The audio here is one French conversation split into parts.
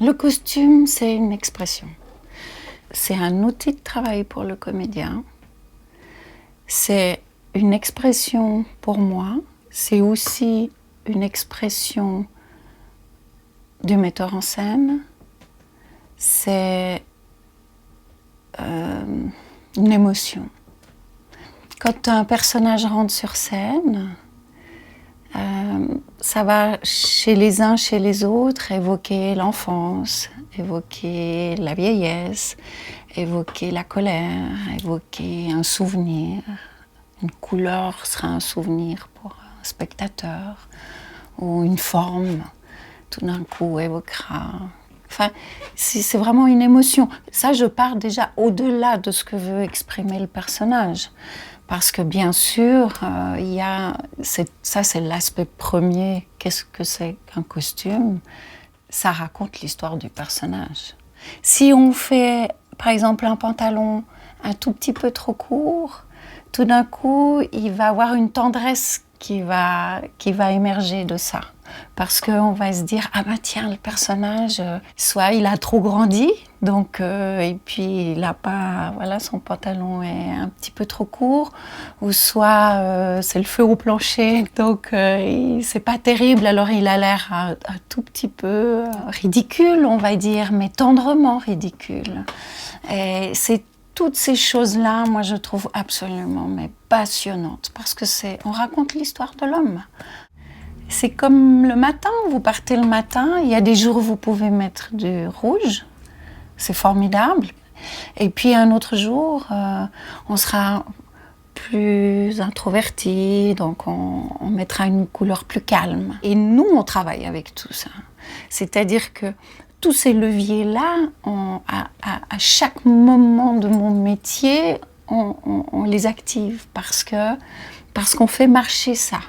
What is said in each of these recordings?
Le costume, c'est une expression. C'est un outil de travail pour le comédien. C'est une expression pour moi. C'est aussi une expression du metteur en scène. C'est une émotion. Quand un personnage rentre sur scène, ça va chez les uns, chez les autres, évoquer l'enfance, évoquer la vieillesse, évoquer la colère, évoquer un souvenir. Une couleur sera un souvenir pour un spectateur, ou une forme, tout d'un coup, évoquera. Enfin, c'est vraiment une émotion. Ça, je pars déjà au-delà de ce que veut exprimer le personnage. Parce que bien sûr, ça c'est l'aspect premier. Qu'est-ce que c'est qu'un costume ? Ça raconte l'histoire du personnage. Si on fait, par exemple, un pantalon un tout petit peu trop court, tout d'un coup, il va avoir une tendresse qui va émerger de ça. Parce qu'on va se dire, ah ben tiens, le personnage, soit il a trop grandi, donc, et puis il a pas, voilà, son pantalon est un petit peu trop court, ou soit c'est le feu au plancher, donc c'est pas terrible, alors il a l'air un tout petit peu ridicule, on va dire, mais tendrement ridicule. Et c'est toutes ces choses-là, moi, je trouve absolument passionnantes, parce que on raconte l'histoire de l'homme. C'est comme le matin, vous partez le matin, il y a des jours où vous pouvez mettre du rouge, c'est formidable. Et puis un autre jour, on sera plus introverti, donc on mettra une couleur plus calme. Et nous, on travaille avec tout ça. C'est-à-dire que tous ces leviers-là, à chaque moment de mon métier, on les active parce qu'on fait marcher ça.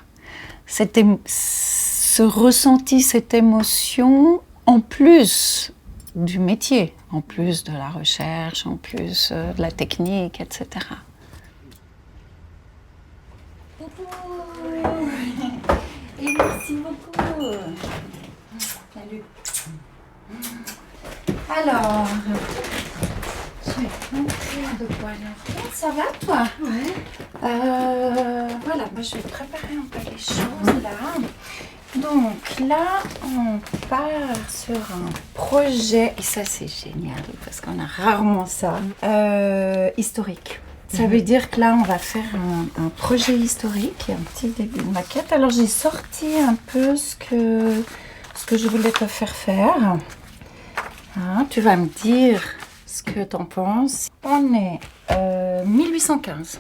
Ce ressenti, cette émotion, en plus du métier, en plus de la recherche, en plus de la technique, etc. Et merci beaucoup. Salut. Alors, je vais te montrer de quoi alors. Ça va toi ? Ouais. Voilà, je vais préparer un peu les choses là. Donc là, on part sur un projet, et ça c'est génial parce qu'on a rarement ça, historique. Ça veut dire que là, on va faire un projet historique, un petit début de maquette. Alors j'ai sorti un peu ce que je voulais te faire faire. Hein, tu vas me dire ce que tu en penses. On est 1815,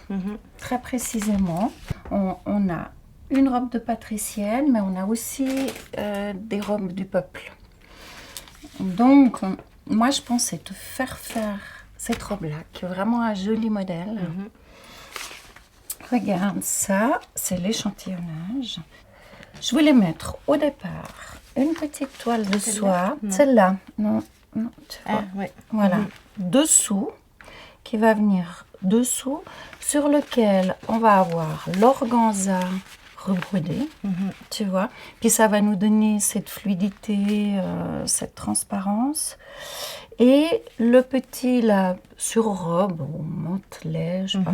très précisément. On a une robe de patricienne, mais on a aussi des robes du peuple. Donc, moi, je pensais te faire cette robe-là, qui est vraiment un joli modèle. Regarde, ça, c'est l'échantillonnage. Je voulais mettre au départ une petite toile de soie. Celle-là, non, tu vois. Ouais. Voilà, dessous, qui va venir dessous, sur lequel on va avoir l'organza rebrodé, tu vois. Puis ça va nous donner cette fluidité, cette transparence. Et le petit, là, sur-robe, ou mantelet, je sais pas.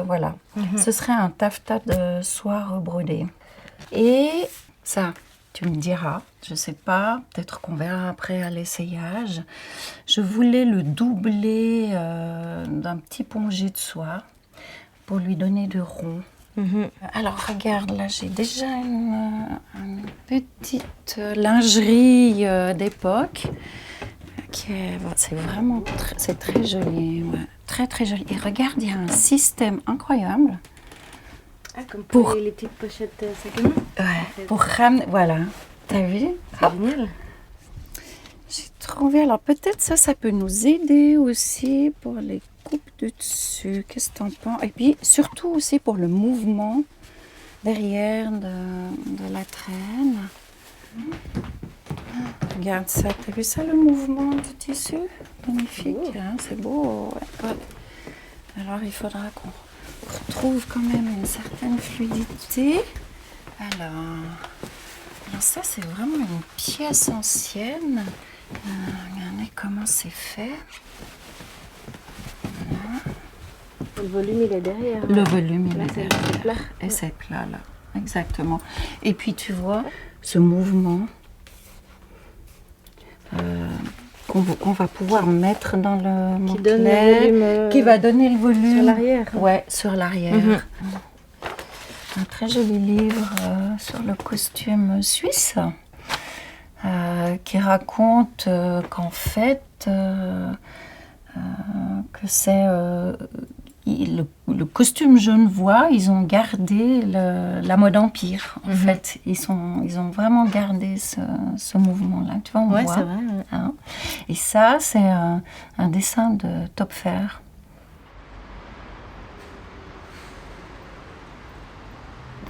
Voilà. Ce serait un taffetas de soie rebrodé. Et ça, tu me diras, je sais pas, peut-être qu'on verra après à l'essayage. Je voulais le doubler d'un petit pongé de soie pour lui donner de rond. Alors regarde, là j'ai déjà une petite lingerie d'époque. C'est vraiment c'est très joli, ouais. Très très joli. Et regarde, il y a un système incroyable. Ah, comme pour les petites pochettes sac à main. Ouais, en fait. pour ramener, voilà. T'as vu? C'est génial. J'ai trouvé, alors peut-être ça peut nous aider aussi pour les coupes du dessus. Qu'est-ce que t'en penses? Et puis surtout aussi pour le mouvement derrière de la traîne. Regarde ça, t'as vu ça, le mouvement du tissu? Magnifique, hein, c'est beau. Ouais. Alors il faudra qu'on retrouve quand même une certaine fluidité. Alors Alors ça, c'est vraiment une pièce ancienne. Regardez comment c'est fait. Le volume, il est derrière. Le volume, il Là, est c'est derrière. plat. Et c'est plat, là. Exactement. Et puis, tu vois, ce mouvement qu'on va pouvoir mettre dans le Qui donne le mantelet, volume. qui va donner le volume. Sur l'arrière. Ouais, sur l'arrière. Un très joli livre sur le costume suisse qui raconte qu'en fait, que c'est le costume genevois, ils ont gardé la mode empire. En fait, ils ont vraiment gardé ce mouvement-là. Tu vois, on voit. C'est vrai. Hein. Et ça, c'est un dessin de Topfer.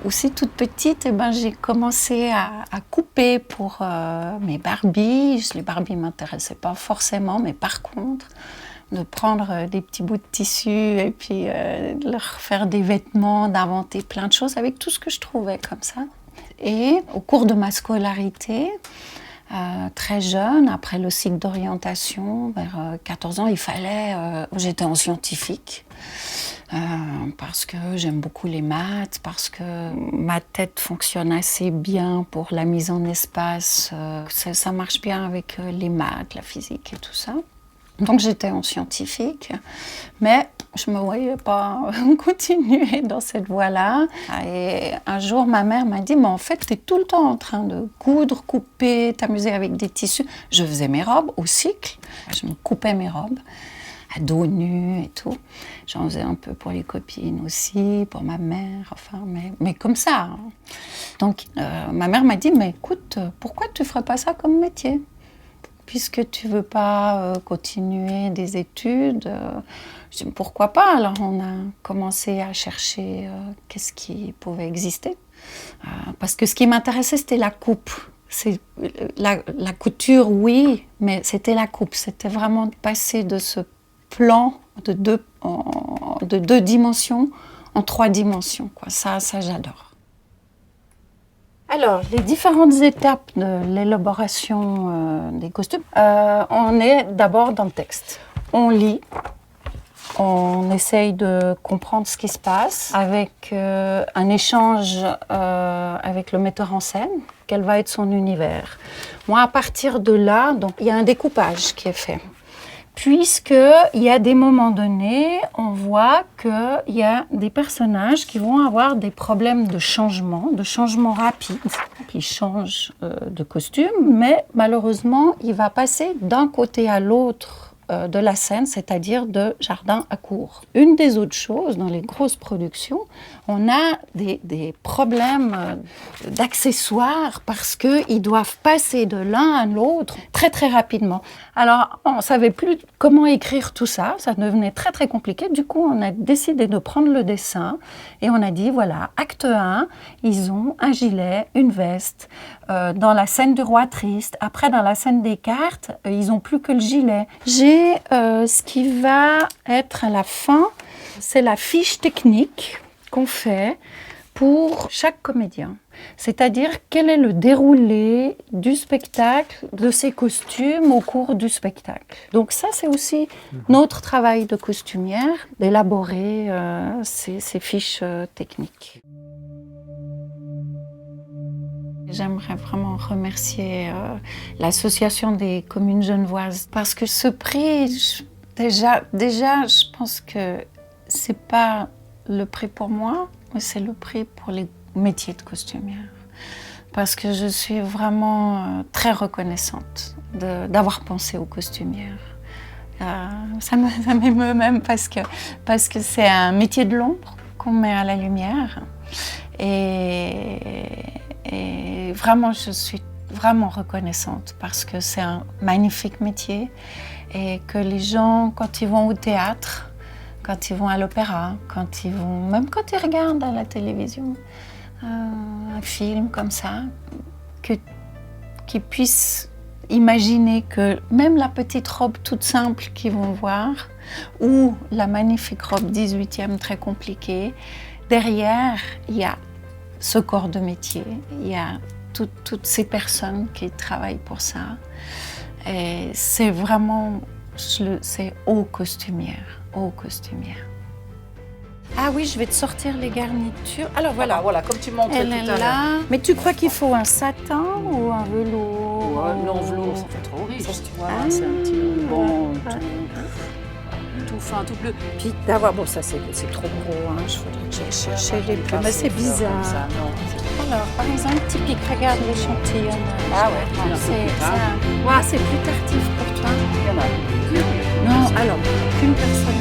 Aussi toute petite, j'ai commencé à couper pour mes Barbies. Les Barbies ne m'intéressaient pas forcément, mais par contre, de prendre des petits bouts de tissu et puis de leur faire des vêtements, d'inventer plein de choses avec tout ce que je trouvais comme ça. Et au cours de ma scolarité, très jeune, après le cycle d'orientation, vers 14 ans, j'étais en scientifique. Parce que j'aime beaucoup les maths, parce que ma tête fonctionne assez bien pour la mise en espace. Ça marche bien avec les maths, la physique et tout ça. Donc j'étais en scientifique, mais je ne me voyais pas continuer dans cette voie-là. Et un jour, ma mère m'a dit, mais en fait, tu es tout le temps en train de coudre, couper, t'amuser avec des tissus. Je faisais mes robes au cycle, je me coupais mes robes à dos nu et tout. J'en faisais un peu pour les copines aussi, pour ma mère, enfin, mais comme ça. Hein. Donc, ma mère m'a dit, mais écoute, pourquoi tu ne ferais pas ça comme métier ? Puisque tu ne veux pas continuer des études, je dis, pourquoi pas ? Alors, on a commencé à chercher qu'est-ce qui pouvait exister. Parce que ce qui m'intéressait, c'était la coupe. La couture, oui, mais c'était la coupe. C'était vraiment de passer de ce plan de deux dimensions en 3 dimensions. Quoi. Ça, j'adore. Alors, les différentes étapes de l'élaboration des costumes, on est d'abord dans le texte. On lit, on essaye de comprendre ce qui se passe avec un échange avec le metteur en scène, quel va être son univers. Moi, à partir de là, donc, il y a un découpage qui est fait. Puisqu'il y a des moments donnés, on voit qu'il y a des personnages qui vont avoir des problèmes de changement rapides. Ils changent de costume, mais malheureusement, il va passer d'un côté à l'autre de la scène, c'est-à-dire de jardin à cour. Une des autres choses, dans les grosses productions, on a des problèmes d'accessoires parce qu'ils doivent passer de l'un à l'autre très très rapidement. Alors, on ne savait plus comment écrire tout ça, ça devenait très très compliqué. Du coup, on a décidé de prendre le dessin et on a dit, voilà, acte 1, ils ont un gilet, une veste. Dans la scène du roi triste, après dans la scène des cartes, ils n'ont plus que le gilet. J'ai ce qui va être à la fin, c'est la fiche technique qu'on fait pour chaque comédien. C'est-à-dire quel est le déroulé du spectacle, de ses costumes au cours du spectacle. Donc ça, c'est aussi notre travail de costumière, d'élaborer ces fiches techniques. J'aimerais vraiment remercier l'Association des communes genevoises parce que ce prix, déjà, je pense que c'est pas le prix pour moi, mais c'est le prix pour les métiers de costumière. Parce que je suis vraiment très reconnaissante d'avoir pensé aux costumières. Ça m'émeut même parce que c'est un métier de l'ombre qu'on met à la lumière. Et vraiment, je suis vraiment reconnaissante parce que c'est un magnifique métier et que les gens, quand ils vont au théâtre, quand ils vont à l'opéra, même quand ils regardent à la télévision un film comme ça, qu'ils puissent imaginer que même la petite robe toute simple qu'ils vont voir ou la magnifique robe 18e très compliquée, derrière, il y a ce corps de métier, il y a toutes ces personnes qui travaillent pour ça. Et c'est vraiment, c'est haut costumière. Ah oui, je vais te sortir les garnitures. Alors voilà, comme tu montrais elle tout est à l'heure. là. Mais tu crois qu'il faut un satin ou un velours? Non, velours, ça fait trop riche, tu vois. Ah, C'est un petit ruban, tout fin, tout bleu. Puis d'avoir, bon ça c'est trop gros, hein. Je voudrais que j'aille chercher les plumes. Mais c'est bizarre. Ça, non. Alors, par exemple, typique, regarde l'échantillonnage. Ah ouais, c'est plus tardif pour toi. Il y en a. Non, alors, qu'une personne